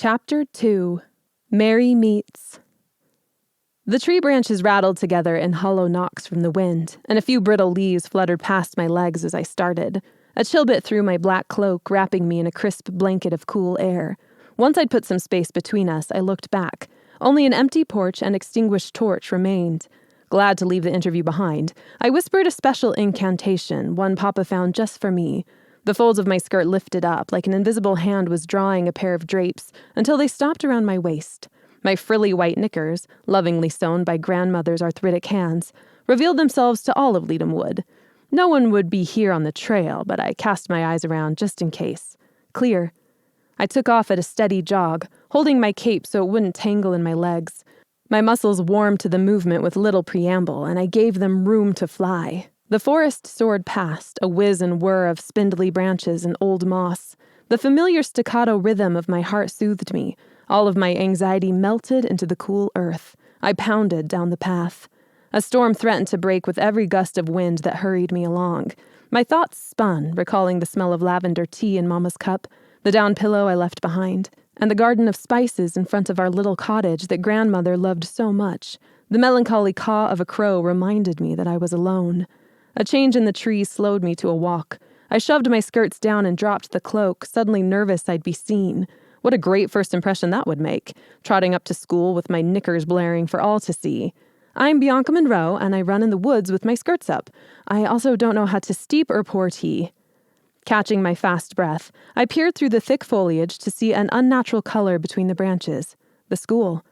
Chapter 2. Mary Meets. The tree branches rattled together in hollow knocks from the wind, and a few brittle leaves fluttered past my legs as I started. A chill bit through my black cloak, wrapping me in a crisp blanket of cool air. Once I'd put some space between us, I looked back. Only an empty porch and extinguished torch remained. Glad to leave the interview behind, I whispered a special incantation, one Papa found just for me. The folds of my skirt lifted up like an invisible hand was drawing a pair of drapes until they stopped around my waist. My frilly white knickers, lovingly sewn by grandmother's arthritic hands, revealed themselves to all of Leadham Wood. No one would be here on the trail, but I cast my eyes around just in case. Clear. I took off at a steady jog, holding my cape so it wouldn't tangle in my legs. My muscles warmed to the movement with little preamble, and I gave them room to fly. The forest soared past, a whiz and whir of spindly branches and old moss. The familiar staccato rhythm of my heart soothed me. All of my anxiety melted into the cool earth. I pounded down the path. A storm threatened to break with every gust of wind that hurried me along. My thoughts spun, recalling the smell of lavender tea in Mama's cup, the down pillow I left behind, and the garden of spices in front of our little cottage that grandmother loved so much. The melancholy caw of a crow reminded me that I was alone. A change in the trees slowed me to a walk. I shoved my skirts down and dropped the cloak, suddenly nervous I'd be seen. What a great first impression that would make, trotting up to school with my knickers blaring for all to see. I'm Bianca Monroe, and I run in the woods with my skirts up. I also don't know how to steep or pour tea. Catching my fast breath, I peered through the thick foliage to see an unnatural color between the branches. The school.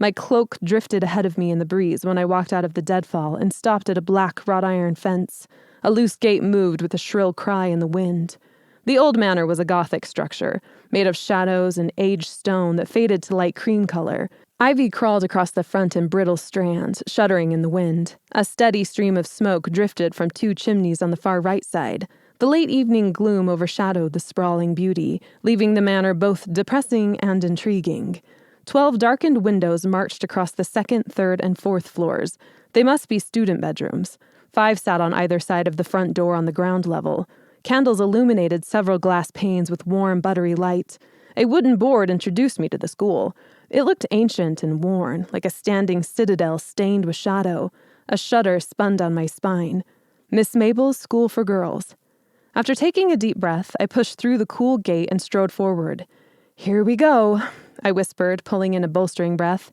My cloak drifted ahead of me in the breeze when I walked out of the deadfall and stopped at a black wrought iron fence. A loose gate moved with a shrill cry in the wind. The old manor was a Gothic structure, made of shadows and aged stone that faded to light cream color. Ivy crawled across the front in brittle strands, shuddering in the wind. A steady stream of smoke drifted from two chimneys on the far right side. The late evening gloom overshadowed the sprawling beauty, leaving the manor both depressing and intriguing. 12 darkened windows marched across the second, third, and fourth floors. They must be student bedrooms. 5 sat on either side of the front door on the ground level. Candles illuminated several glass panes with warm, buttery light. A wooden board introduced me to the school. It looked ancient and worn, like a standing citadel stained with shadow. A shudder spun down my spine. Miss Mabel's School for Girls. After taking a deep breath, I pushed through the cool gate and strode forward. Here we go, I whispered, pulling in a bolstering breath.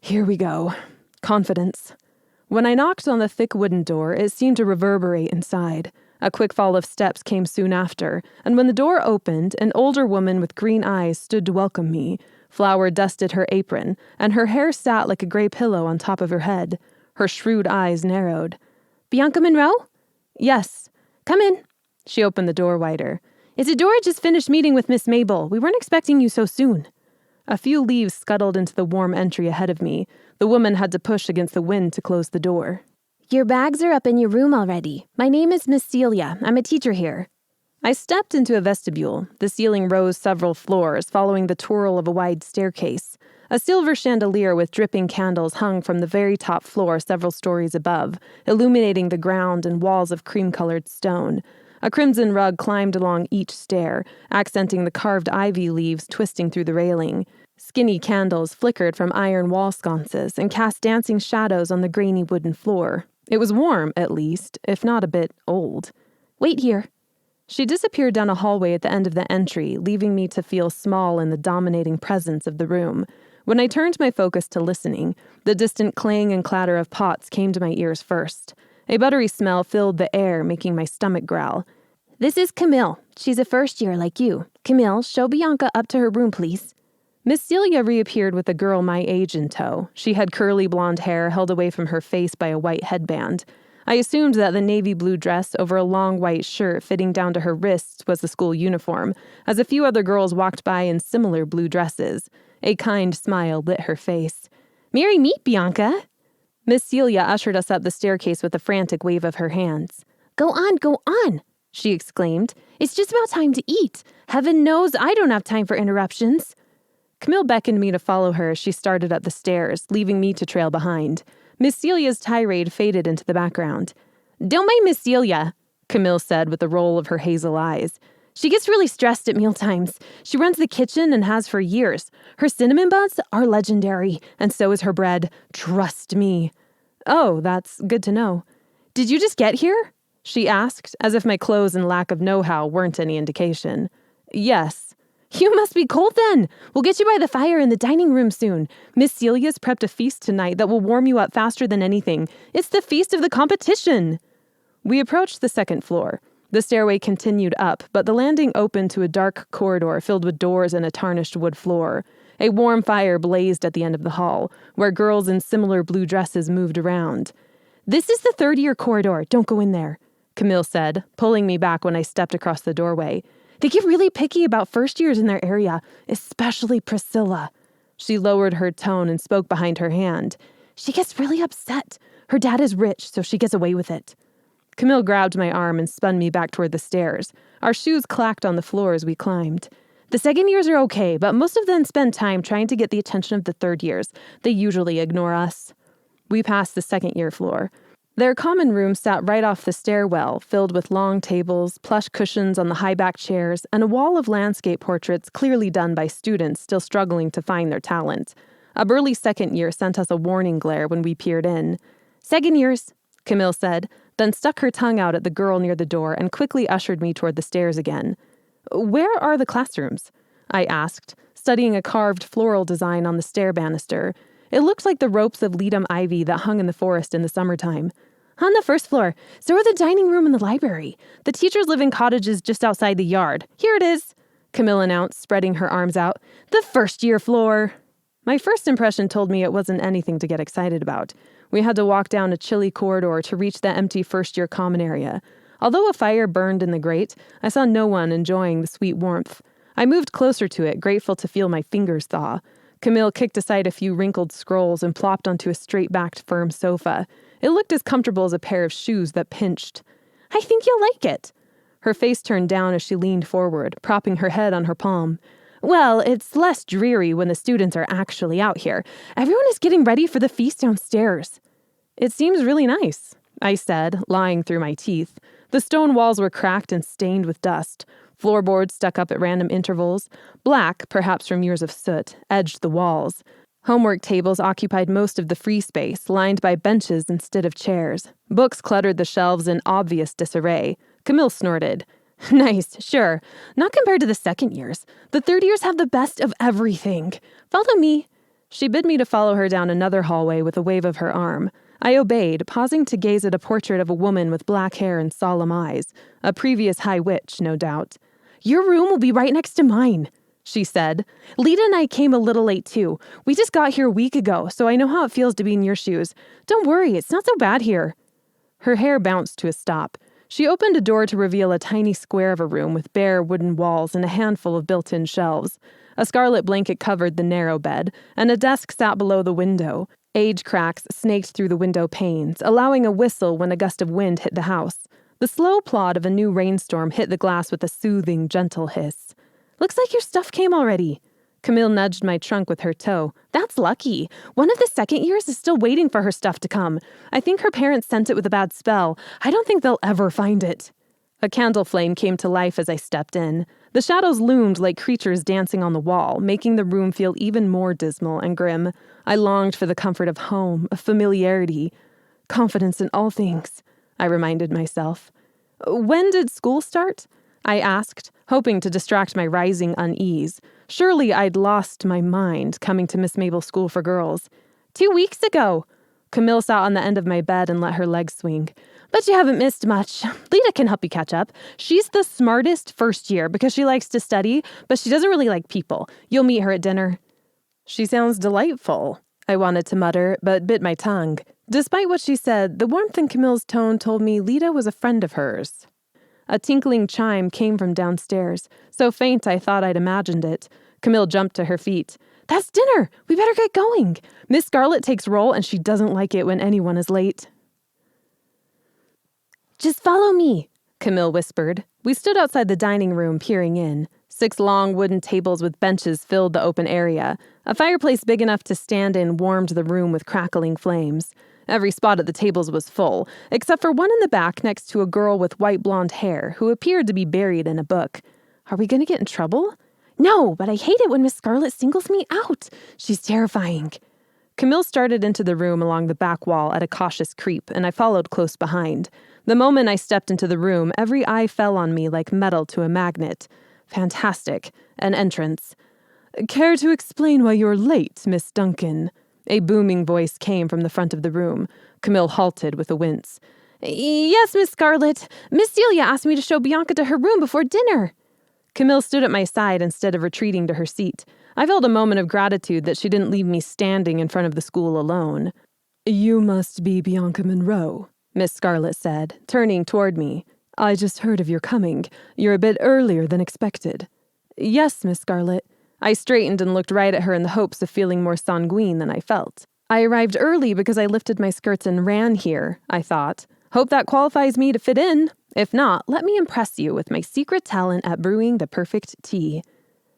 Here we go. Confidence. When I knocked on the thick wooden door, it seemed to reverberate inside. A quick fall of steps came soon after, and when the door opened, an older woman with green eyes stood to welcome me. Flour dusted her apron, and her hair sat like a gray pillow on top of her head. Her shrewd eyes narrowed. Bianca Monroe? Yes. Come in. She opened the door wider. Isadora just finished meeting with Miss Mabel. We weren't expecting you so soon. A few leaves scuttled into the warm entry ahead of me. The woman had to push against the wind to close the door. Your bags are up in your room already. My name is Miss Celia. I'm a teacher here. I stepped into a vestibule. The ceiling rose several floors, following the twirl of a wide staircase. A silver chandelier with dripping candles hung from the very top floor several stories above, illuminating the ground and walls of cream-colored stone. A crimson rug climbed along each stair, accenting the carved ivy leaves twisting through the railing. Skinny candles flickered from iron wall sconces and cast dancing shadows on the grainy wooden floor. It was warm, at least, if not a bit old. Wait here. She disappeared down a hallway at the end of the entry, leaving me to feel small in the dominating presence of the room. When I turned my focus to listening, the distant clang and clatter of pots came to my ears first. A buttery smell filled the air, making my stomach growl. This is Camille. She's a first year like you. Camille, show Bianca up to her room, please. Miss Celia reappeared with a girl my age in tow. She had curly blonde hair held away from her face by a white headband. I assumed that the navy blue dress over a long white shirt fitting down to her wrists was the school uniform, as a few other girls walked by in similar blue dresses. A kind smile lit her face. Merry meet, Bianca. Miss Celia ushered us up the staircase with a frantic wave of her hands. Go on, she exclaimed. It's just about time to eat. Heaven knows I don't have time for interruptions. Camille beckoned me to follow her as she started up the stairs, leaving me to trail behind. Miss Celia's tirade faded into the background. Don't mind Miss Celia, Camille said with a roll of her hazel eyes. She gets really stressed at mealtimes. She runs the kitchen and has for years. Her cinnamon buns are legendary, and so is her bread. Trust me. Oh, that's good to know. Did you just get here? She asked, as if my clothes and lack of know-how weren't any indication. Yes. You must be cold then. We'll get you by the fire in the dining room soon. Miss Celia's prepped a feast tonight that will warm you up faster than anything. It's the feast of the competition. We approached the second floor. The stairway continued up, but the landing opened to a dark corridor filled with doors and a tarnished wood floor. A warm fire blazed at the end of the hall, where girls in similar blue dresses moved around. This is the third-year corridor. Don't go in there, Camille said, pulling me back when I stepped across the doorway. They get really picky about first-years in their area, especially Priscilla. She lowered her tone and spoke behind her hand. She gets really upset. Her dad is rich, so she gets away with it. Camille grabbed my arm and spun me back toward the stairs. Our shoes clacked on the floor as we climbed. The second years are okay, but most of them spend time trying to get the attention of the third years. They usually ignore us. We passed the second-year floor. Their common room sat right off the stairwell, filled with long tables, plush cushions on the high-back chairs, and a wall of landscape portraits clearly done by students still struggling to find their talent. A burly second year sent us a warning glare when we peered in. Second years, Camille said, then stuck her tongue out at the girl near the door and quickly ushered me toward the stairs again. Where are the classrooms? I asked, studying a carved floral design on the stair banister. It looked like the ropes of ledum ivy that hung in the forest in the summertime. On the first floor, so are the dining room and the library. The teachers live in cottages just outside the yard. Here it is, Camille announced, spreading her arms out. The first-year floor. My first impression told me it wasn't anything to get excited about. We had to walk down a chilly corridor to reach the empty first-year common area. Although a fire burned in the grate, I saw no one enjoying the sweet warmth. I moved closer to it, grateful to feel my fingers thaw. Camille kicked aside a few wrinkled scrolls and plopped onto a straight-backed firm sofa. It looked as comfortable as a pair of shoes that pinched. I think you'll like it. Her face turned down as she leaned forward, propping her head on her palm. Well, it's less dreary when the students are actually out here. Everyone is getting ready for the feast downstairs. It seems really nice, I said, lying through my teeth. The stone walls were cracked and stained with dust. Floorboards stuck up at random intervals. Black, perhaps from years of soot, edged the walls. Homework tables occupied most of the free space, lined by benches instead of chairs. Books cluttered the shelves in obvious disarray. Camille snorted. Nice, sure. Not compared to the second years. The third years have the best of everything. Follow me. She bid me to follow her down another hallway with a wave of her arm. I obeyed, pausing to gaze at a portrait of a woman with black hair and solemn eyes. A previous high witch, no doubt. Your room will be right next to mine, she said. Lita and I came a little late, too. We just got here a week ago, so I know how it feels to be in your shoes. Don't worry, it's not so bad here. Her hair bounced to a stop. She opened a door to reveal a tiny square of a room with bare wooden walls and a handful of built-in shelves. A scarlet blanket covered the narrow bed, and a desk sat below the window. Age cracks snaked through the window panes, allowing a whistle when a gust of wind hit the house. The slow plod of a new rainstorm hit the glass with a soothing, gentle hiss. Looks like your stuff came already. Camille nudged my trunk with her toe. That's lucky. One of the second years is still waiting for her stuff to come. I think her parents sent it with a bad spell. I don't think they'll ever find it. A candle flame came to life as I stepped in. The shadows loomed like creatures dancing on the wall, making the room feel even more dismal and grim. I longed for the comfort of home, of familiarity. Confidence in all things, I reminded myself. When did school start? I asked, hoping to distract my rising unease. Surely I'd lost my mind coming to Miss Mabel School for Girls. 2 weeks ago. Camille sat on the end of my bed and let her legs swing. But you haven't missed much. Lita can help you catch up. She's the smartest first year because she likes to study, but she doesn't really like people. You'll meet her at dinner. She sounds delightful, I wanted to mutter, but bit my tongue. Despite what she said, the warmth in Camille's tone told me Lita was a friend of hers. A tinkling chime came from downstairs, so faint I thought I'd imagined it. Camille jumped to her feet. That's dinner! We better get going! Miss Scarlet takes roll and she doesn't like it when anyone is late. Just follow me, Camille whispered. We stood outside the dining room, peering in. 6 long wooden tables with benches filled the open area. A fireplace big enough to stand in warmed the room with crackling flames. Every spot at the tables was full, except for one in the back next to a girl with white blonde hair who appeared to be buried in a book. Are we going to get in trouble? No, but I hate it when Miss Scarlet singles me out. She's terrifying. Camille started into the room along the back wall at a cautious creep, and I followed close behind. The moment I stepped into the room, every eye fell on me like metal to a magnet. Fantastic. An entrance. Care to explain why you're late, Miss Duncan? A booming voice came from the front of the room. Camille halted with a wince. Yes, Miss Scarlet. Miss Celia asked me to show Bianca to her room before dinner. Camille stood at my side instead of retreating to her seat. I felt a moment of gratitude that she didn't leave me standing in front of the school alone. You must be Bianca Monroe, Miss Scarlet said, turning toward me. I just heard of your coming. You're a bit earlier than expected. Yes, Miss Scarlet. I straightened and looked right at her in the hopes of feeling more sanguine than I felt. I arrived early because I lifted my skirts and ran here, I thought. Hope that qualifies me to fit in. If not, let me impress you with my secret talent at brewing the perfect tea.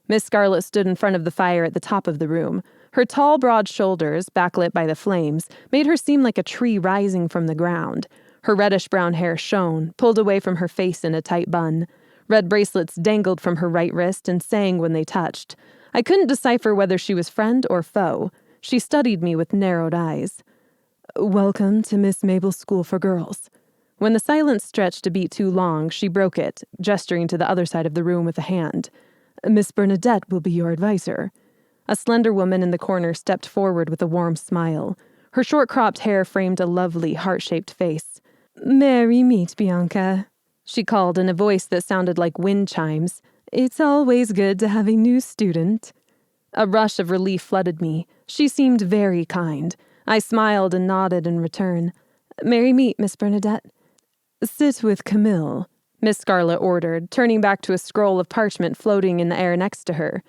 Miss Scarlet stood in front of the fire at the top of the room. Her tall, broad shoulders, backlit by the flames, made her seem like a tree rising from the ground. Her reddish-brown hair shone, pulled away from her face in a tight bun. Red bracelets dangled from her right wrist and sang when they touched. I couldn't decipher whether she was friend or foe. She studied me with narrowed eyes. Welcome to Miss Mabel's School for Girls. When the silence stretched a beat too long, she broke it, gesturing to the other side of the room with a hand. Miss Bernadette will be your advisor. A slender woman in the corner stepped forward with a warm smile. Her short-cropped hair framed a lovely, heart-shaped face. Merry meet, Bianca, she called in a voice that sounded like wind chimes. It's always good to have a new student. A rush of relief flooded me. She seemed very kind. I smiled and nodded in return. Merry meet, Miss Bernadette. Sit with Camille, Miss Scarlet ordered, turning back to a scroll of parchment floating in the air next to her.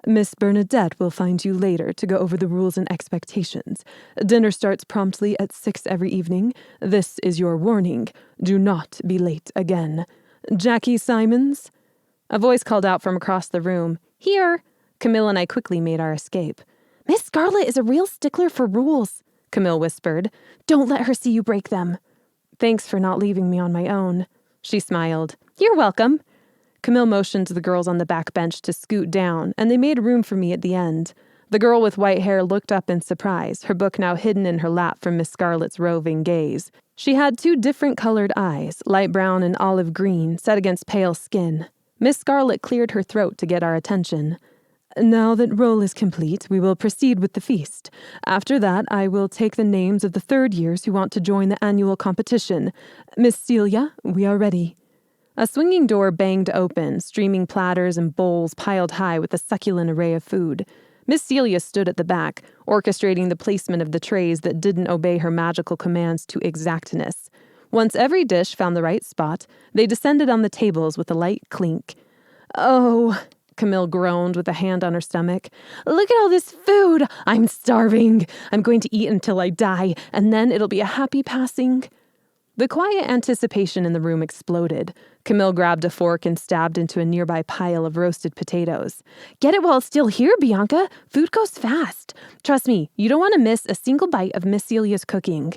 Miss Bernadette will find you later to go over the rules and expectations. Dinner starts promptly at 6 every evening. This is your warning. Do not be late again. Jackie Simons? A voice called out from across the room. Here! Camille and I quickly made our escape. Miss Scarlet is a real stickler for rules, Camille whispered. Don't let her see you break them. Thanks for not leaving me on my own. She smiled. You're welcome. Camille motioned to the girls on the back bench to scoot down, and they made room for me at the end. The girl with white hair looked up in surprise, her book now hidden in her lap from Miss Scarlet's roving gaze. She had 2 different colored eyes, light brown and olive green, set against pale skin. Miss Scarlet cleared her throat to get our attention. Now that roll is complete, we will proceed with the feast. After that, I will take the names of the 3rd years who want to join the annual competition. Miss Celia, we are ready. A swinging door banged open, streaming platters and bowls piled high with a succulent array of food. Miss Celia stood at the back, orchestrating the placement of the trays that didn't obey her magical commands to exactness. Once every dish found the right spot, they descended on the tables with a light clink. Oh, Camille groaned with a hand on her stomach. Look at all this food! I'm starving! I'm going to eat until I die, and then it'll be a happy passing. The quiet anticipation in the room exploded. Camille grabbed a fork and stabbed into a nearby pile of roasted potatoes. Get it while it's still here, Bianca. Food goes fast. Trust me, you don't want to miss a single bite of Miss Celia's cooking.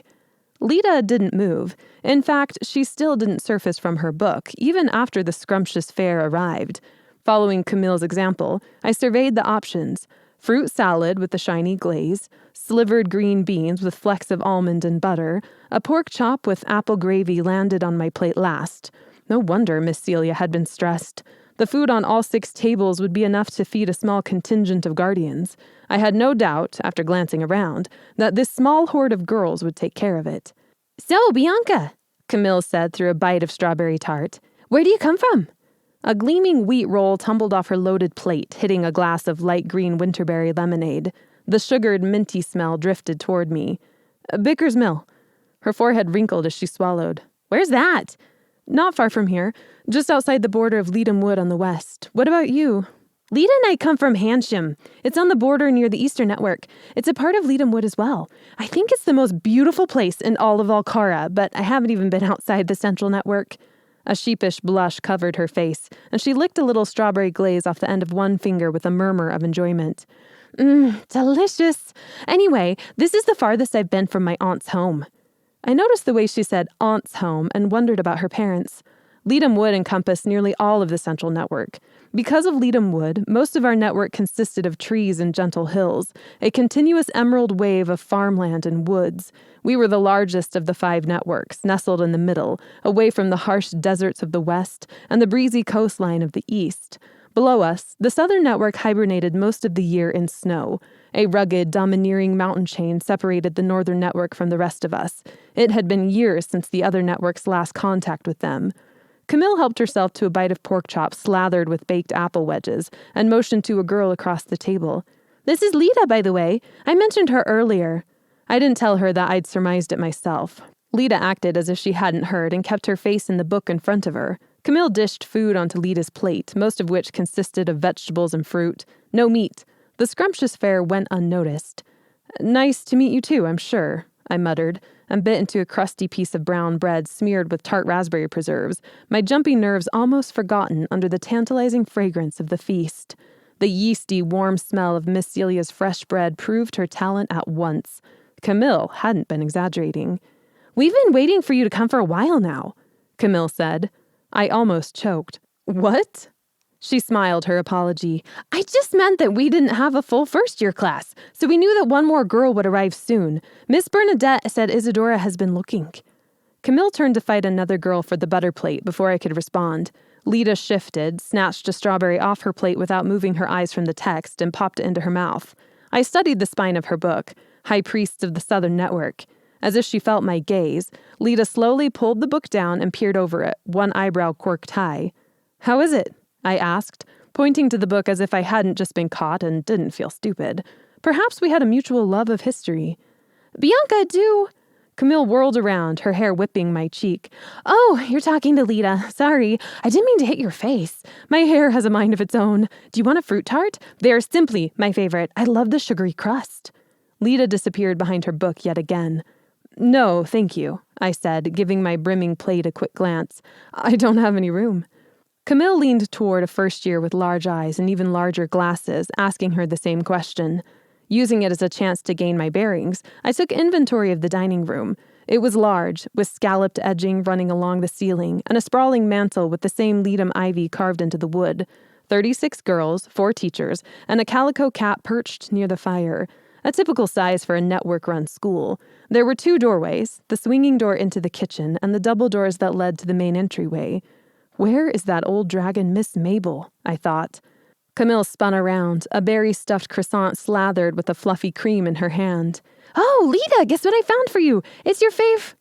Lita didn't move. In fact, she still didn't surface from her book, even after the scrumptious fare arrived. Following Camille's example, I surveyed the options. Fruit salad with the shiny glaze, slivered green beans with flecks of almond and butter, a pork chop with apple gravy landed on my plate last. No wonder Miss Celia had been stressed. The food on all 6 tables would be enough to feed a small contingent of guardians. I had no doubt, after glancing around, that this small horde of girls would take care of it. So, Bianca, Camille said through a bite of strawberry tart, where do you come from? A gleaming wheat roll tumbled off her loaded plate, hitting a glass of light green winterberry lemonade. The sugared, minty smell drifted toward me. Bicker's Mill. Her forehead wrinkled as she swallowed. Where's that? Not far from here, just outside the border of Leadham Wood on the west. What about you? Lita and I come from Hansham. It's on the border near the Eastern Network. It's a part of Leadham Wood as well. I think it's the most beautiful place in all of Alcara, but I haven't even been outside the Central Network. A sheepish blush covered her face, and she licked a little strawberry glaze off the end of one finger with a murmur of enjoyment. Delicious. Anyway, this is the farthest I've been from my aunt's home. I noticed the way she said aunt's home and wondered about her parents. Leadham Wood encompassed nearly all of the Central Network. Because of Leadham Wood, most of our network consisted of trees and gentle hills, a continuous emerald wave of farmland and woods. We were the largest of the 5 networks, nestled in the middle, away from the harsh deserts of the west and the breezy coastline of the east. Below us, the southern network hibernated most of the year in snow. A rugged, domineering mountain chain separated the northern network from the rest of us. It had been years since the other network's last contact with them. Camille helped herself to a bite of pork chop slathered with baked apple wedges and motioned to a girl across the table. "This is Lita, by the way. I mentioned her earlier." I didn't tell her that I'd surmised it myself. Lita acted as if she hadn't heard and kept her face in the book in front of her. Camille dished food onto Lita's plate, most of which consisted of vegetables and fruit. No meat. The scrumptious fare went unnoticed. "Nice to meet you too, I'm sure," I muttered, and bit into a crusty piece of brown bread smeared with tart raspberry preserves, my jumpy nerves almost forgotten under the tantalizing fragrance of the feast. The yeasty, warm smell of Miss Celia's fresh bread proved her talent at once. Camille hadn't been exaggerating. "We've been waiting for you to come for a while now," Camille said. I almost choked. "What?" She smiled her apology. "I just meant that we didn't have a full first-year class, so we knew that one more girl would arrive soon. Miss Bernadette said Isadora has been looking." Camille turned to fight another girl for the butter plate before I could respond. Lita shifted, snatched a strawberry off her plate without moving her eyes from the text, and popped it into her mouth. I studied the spine of her book, High Priests of the Southern Network. As if she felt my gaze, Lita slowly pulled the book down and peered over it, one eyebrow quirked high. "How is it?" I asked, pointing to the book as if I hadn't just been caught and didn't feel stupid. Perhaps we had a mutual love of history. "Bianca, do—" Camille whirled around, her hair whipping my cheek. "Oh, you're talking to Lita. Sorry, I didn't mean to hit your face. My hair has a mind of its own. Do you want a fruit tart? They're simply my favorite. I love the sugary crust." Lita disappeared behind her book yet again. "No, thank you," I said, giving my brimming plate a quick glance. "I don't have any room." Camille leaned toward a first year with large eyes and even larger glasses, asking her the same question. Using it as a chance to gain my bearings, I took inventory of the dining room. It was large, with scalloped edging running along the ceiling, and a sprawling mantel with the same Leadham ivy carved into the wood. 36 girls, 4 teachers, and a calico cat perched near the fire. A typical size for a network-run school. There were 2 doorways, the swinging door into the kitchen and the double doors that led to the main entryway. Where is that old dragon Miss Mabel? I thought. Camille spun around, a berry-stuffed croissant slathered with a fluffy cream in her hand. "Oh, Lita, guess what I found for you? It's your fave—"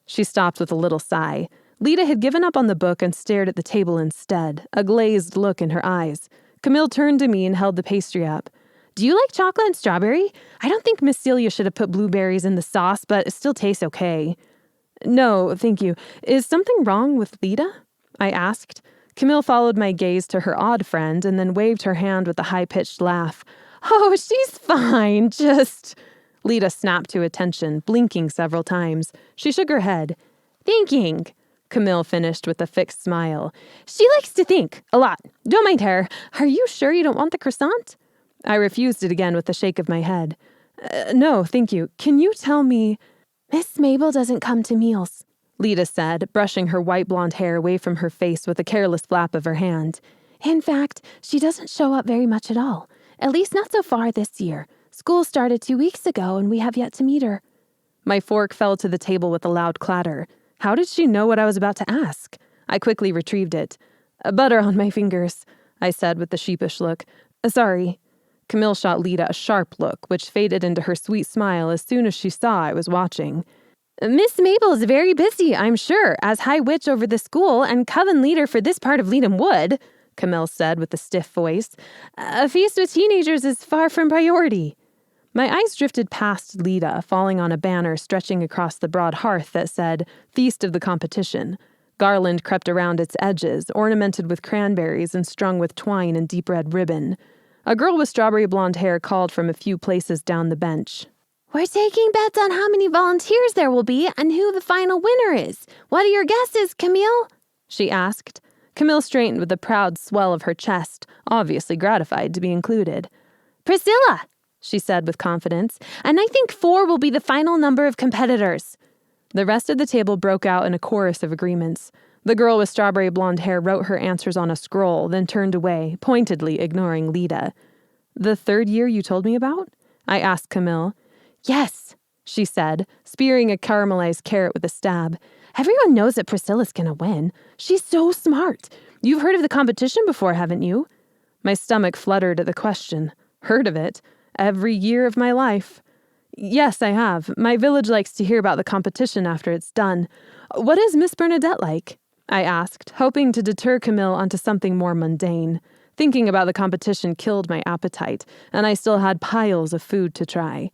She stopped with a little sigh. Lita had given up on the book and stared at the table instead, a glazed look in her eyes. Camille turned to me and held the pastry up. "Do you like chocolate and strawberry? I don't think Miss Celia should have put blueberries in the sauce, but it still tastes okay." "No, thank you. Is something wrong with Lita?" I asked. Camille followed my gaze to her odd friend and then waved her hand with a high-pitched laugh. "Oh, she's fine, just—" Lita snapped to attention, blinking several times. She shook her head. "Thinking," Camille finished with a fixed smile. "She likes to think, a lot. Don't mind her. Are you sure you don't want the croissant?" I refused it again with a shake of my head. "No, thank you. Can you tell me—" "Miss Mabel doesn't come to meals," Lita said, brushing her white blonde hair away from her face with a careless flap of her hand. "In fact, she doesn't show up very much at all. At least not so far this year. School started 2 weeks ago and we have yet to meet her." My fork fell to the table with a loud clatter. How did she know what I was about to ask? I quickly retrieved it. "Butter on my fingers," I said with a sheepish look. "Sorry." Camille shot Lita a sharp look, which faded into her sweet smile as soon as she saw I was watching. "Miss Mabel is very busy, I'm sure, as High Witch over the school and coven leader for this part of Leadham Wood," Camille said with a stiff voice. "A feast with teenagers is far from priority." My eyes drifted past Lita, falling on a banner stretching across the broad hearth that said, "Feast of the Competition." Garland crept around its edges, ornamented with cranberries and strung with twine and deep red ribbon. A girl with strawberry blonde hair called from a few places down the bench. "We're taking bets on how many volunteers there will be and who the final winner is. What are your guesses, Camille?" she asked. Camille straightened with a proud swell of her chest, obviously gratified to be included. "Priscilla," she said with confidence, "and I think 4 will be the final number of competitors." The rest of the table broke out in a chorus of agreements. The girl with strawberry blonde hair wrote her answers on a scroll, then turned away, pointedly ignoring Lita. "The third year you told me about?" I asked Camille. "Yes," she said, spearing a caramelized carrot with a stab. "Everyone knows that Priscilla's gonna win. She's so smart. You've heard of the competition before, haven't you?" My stomach fluttered at the question. Heard of it? Every year of my life. "Yes, I have. My village likes to hear about the competition after it's done. What is Miss Bernadette like?" I asked, hoping to deter Camille onto something more mundane. Thinking about the competition killed my appetite, and I still had piles of food to try.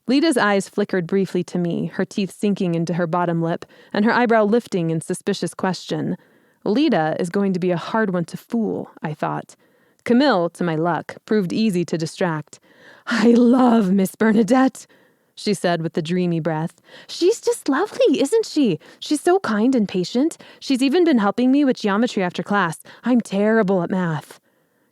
Lita's eyes flickered briefly to me, her teeth sinking into her bottom lip, and her eyebrow lifting in suspicious question. Lita is going to be a hard one to fool, I thought. Camille, to my luck, proved easy to distract. "I love Miss Bernadette," she said with a dreamy breath. "She's just lovely, isn't she? She's so kind and patient. She's even been helping me with geometry after class. I'm terrible at math."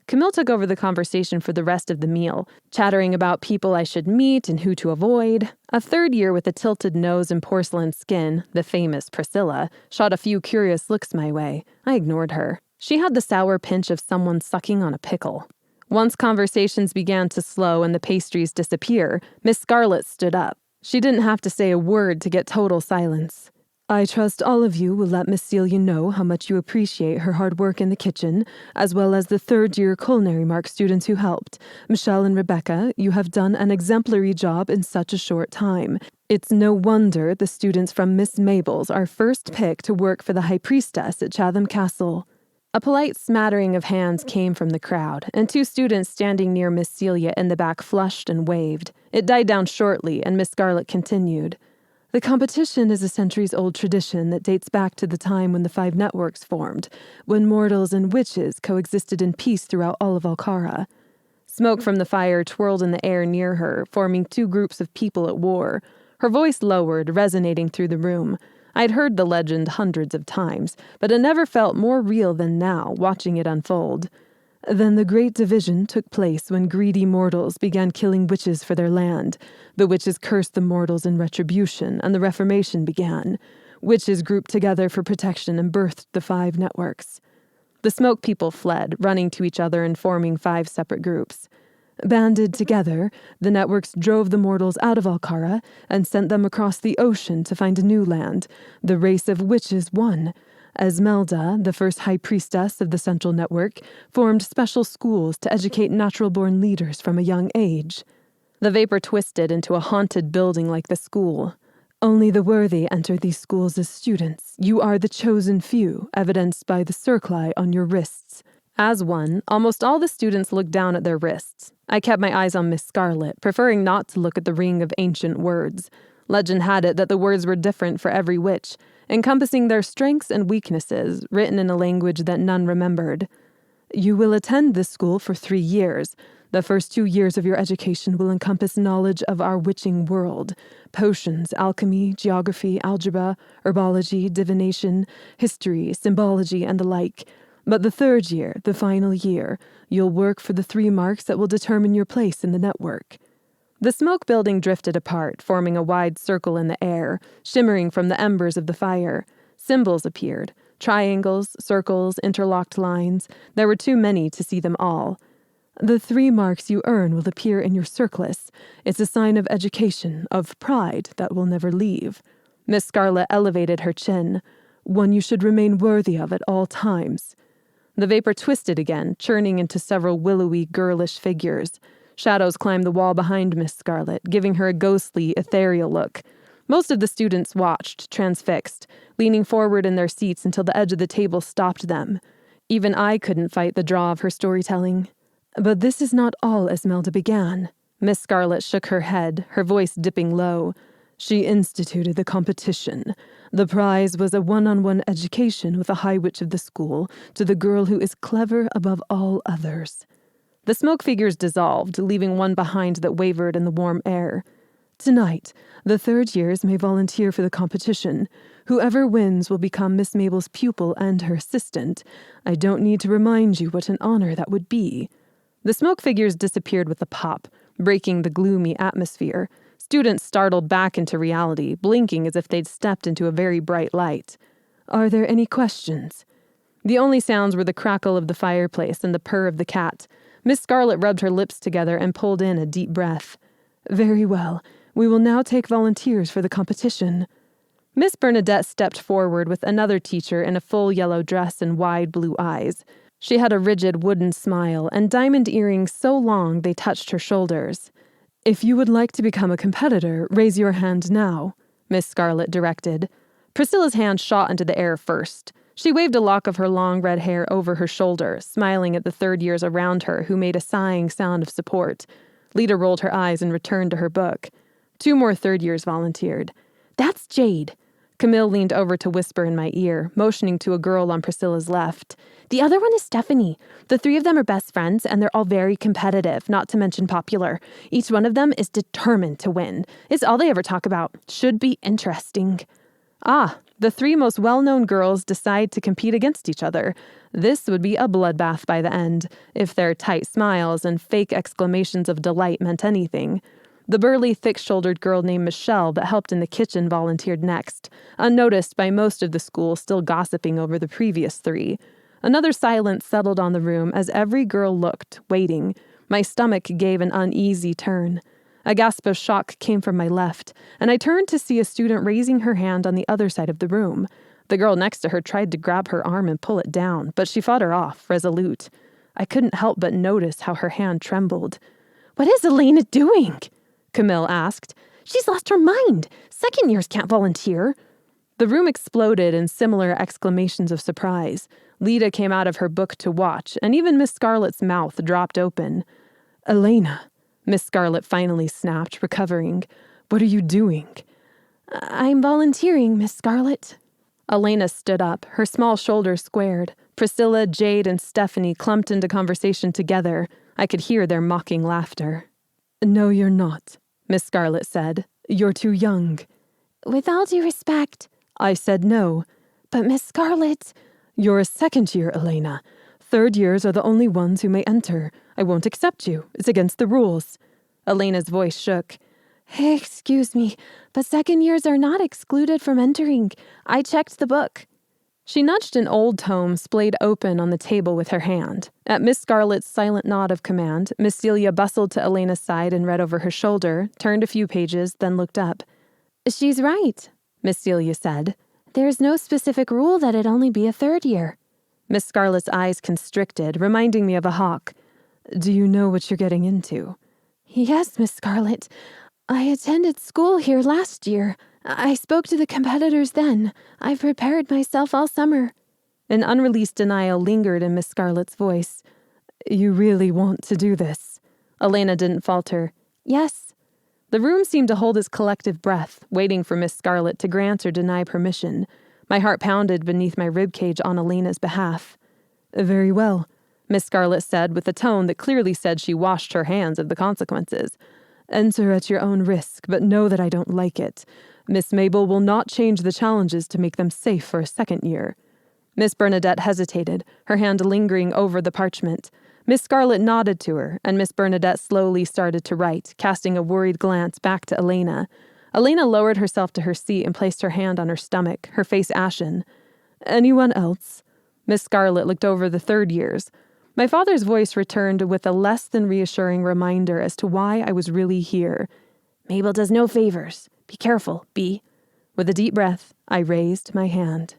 Camille took over the conversation for the rest of the meal, chattering about people I should meet and who to avoid. A third year with a tilted nose and porcelain skin, the famous Priscilla, shot a few curious looks my way. I ignored her. She had the sour pinch of someone sucking on a pickle. Once conversations began to slow and the pastries disappear, Miss Scarlet stood up. She didn't have to say a word to get total silence. "I trust all of you will let Miss Celia know how much you appreciate her hard work in the kitchen, as well as the third-year culinary mark students who helped. Michelle and Rebecca, you have done an exemplary job in such a short time. It's no wonder the students from Miss Mabel's are first pick to work for the High Priestess at Chatham Castle." A polite smattering of hands came from the crowd, and two students standing near Miss Celia in the back flushed and waved. It died down shortly, and Miss Scarlet continued. "The competition is a centuries-old tradition that dates back to the time when the 5 networks formed, when mortals and witches coexisted in peace throughout all of Alcara." Smoke from the fire twirled in the air near her, forming 2 groups of people at war. Her voice lowered, resonating through the room. I'd heard the legend hundreds of times, but it never felt more real than now, watching it unfold. "Then the Great Division took place when greedy mortals began killing witches for their land. The witches cursed the mortals in retribution, and the Reformation began. Witches grouped together for protection and birthed the 5 networks." The smoke people fled, running to each other and forming 5 separate groups. Banded together, the networks drove the mortals out of Alcara and sent them across the ocean to find a new land. The race of witches won. Esmelda, the first high priestess of the Central Network, formed special schools to educate natural-born leaders from a young age. The vapor twisted into a haunted building like the school. "Only the worthy enter these schools as students. You are the chosen few, evidenced by the cercli on your wrists." As one, almost all the students looked down at their wrists. I kept my eyes on Miss Scarlet, preferring not to look at the ring of ancient words. Legend had it that the words were different for every witch, encompassing their strengths and weaknesses, written in a language that none remembered. "You will attend this school for 3 years. The first 2 years of your education will encompass knowledge of our witching world. Potions, alchemy, geography, algebra, herbology, divination, history, symbology, and the like. But the 3rd year, the final year, you'll work for the 3 marks that will determine your place in the network." The smoke building drifted apart, forming a wide circle in the air, shimmering from the embers of the fire. Symbols appeared. Triangles, circles, interlocked lines. There were too many to see them all. "The 3 marks you earn will appear in your circlets. It's a sign of education, of pride that will never leave." Miss Scarlet elevated her chin. "One you should remain worthy of at all times." The vapor twisted again, churning into several willowy, girlish figures. Shadows climbed the wall behind Miss Scarlet, giving her a ghostly, ethereal look. Most of the students watched, transfixed, leaning forward in their seats until the edge of the table stopped them. Even I couldn't fight the draw of her storytelling. "But this is not all Esmelda began." Miss Scarlet shook her head, her voice dipping low. "She instituted the competition. The prize was a one-on-one education with a high witch of the school to the girl who is clever above all others." The smoke figures dissolved, leaving one behind that wavered in the warm air. "Tonight, the 3rd years may volunteer for the competition. Whoever wins will become Miss Mabel's pupil and her assistant. I don't need to remind you what an honor that would be." The smoke figures disappeared with a pop, breaking the gloomy atmosphere. Students startled back into reality, blinking as if they'd stepped into a very bright light. Are there any questions?" The only sounds were the crackle of the fireplace and the purr of the cat. Miss Scarlet rubbed her lips together and pulled in a deep breath. "Very well. We will now take volunteers for the competition." Miss Bernadette stepped forward with another teacher in a full yellow dress and wide blue eyes. She had a rigid wooden smile and diamond earrings so long they touched her shoulders. "If you would like to become a competitor, raise your hand now," Miss Scarlet directed. Priscilla's hand shot into the air first. She waved a lock of her long red hair over her shoulder, smiling at the third years around her who made a sighing sound of support. Lita rolled her eyes and returned to her book. 2 more third years volunteered. "That's Jade." Camille leaned over to whisper in my ear, motioning to a girl on Priscilla's left. "The other one is Stephanie. The 3 of them are best friends, and they're all very competitive, not to mention popular. Each one of them is determined to win. It's all they ever talk about. Should be interesting." Ah, the 3 most well-known girls decide to compete against each other. This would be a bloodbath by the end, if their tight smiles and fake exclamations of delight meant anything. The burly, thick-shouldered girl named Michelle that helped in the kitchen volunteered next, unnoticed by most of the school still gossiping over the previous 3. Another silence settled on the room as every girl looked, waiting. My stomach gave an uneasy turn. A gasp of shock came from my left, and I turned to see a student raising her hand on the other side of the room. The girl next to her tried to grab her arm and pull it down, but she fought her off, resolute. I couldn't help but notice how her hand trembled. "What is Elena doing?" Camille asked. "She's lost her mind. Second years can't volunteer." The room exploded in similar exclamations of surprise. Lita came out of her book to watch, and even Miss Scarlet's mouth dropped open. "Elena," Miss Scarlet finally snapped, recovering. "What are you doing?" "I'm volunteering, Miss Scarlet." Elena stood up, her small shoulders squared. Priscilla, Jade, and Stephanie clumped into conversation together. I could hear their mocking laughter. "No, you're not," Miss Scarlet said. "You're too young." "With all due respect." I said no. "But Miss Scarlet—" "You're a second year, Elena. Third years are the only ones who may enter. I won't accept you. It's against the rules." Elena's voice shook. "Excuse me, but second years are not excluded from entering. I checked the book." She nudged an old tome splayed open on the table with her hand. At Miss Scarlet's silent nod of command, Miss Celia bustled to Elena's side and read over her shoulder, turned a few pages, then looked up. "She's right," Miss Celia said. "There's no specific rule that it only be a third year." Miss Scarlet's eyes constricted, reminding me of a hawk. "Do you know what you're getting into?" "Yes, Miss Scarlet. I attended school here last year. I spoke to the competitors then. I've prepared myself all summer." An unreleased denial lingered in Miss Scarlet's voice. "You really want to do this?" Elena didn't falter. "Yes." The room seemed to hold its collective breath, waiting for Miss Scarlet to grant or deny permission. My heart pounded beneath my ribcage on Elena's behalf. "Very well," Miss Scarlet said with a tone that clearly said she washed her hands of the consequences. "Enter at your own risk, but know that I don't like it. Miss Mabel will not change the challenges to make them safe for a second year." Miss Bernadette hesitated, her hand lingering over the parchment. Miss Scarlet nodded to her, and Miss Bernadette slowly started to write, casting a worried glance back to Elena. Elena lowered herself to her seat and placed her hand on her stomach, her face ashen. "Anyone else?" Miss Scarlet looked over the third years. My father's voice returned with a less than reassuring reminder as to why I was really here. "Mabel does no favors. Be careful, Bea." With a deep breath, I raised my hand.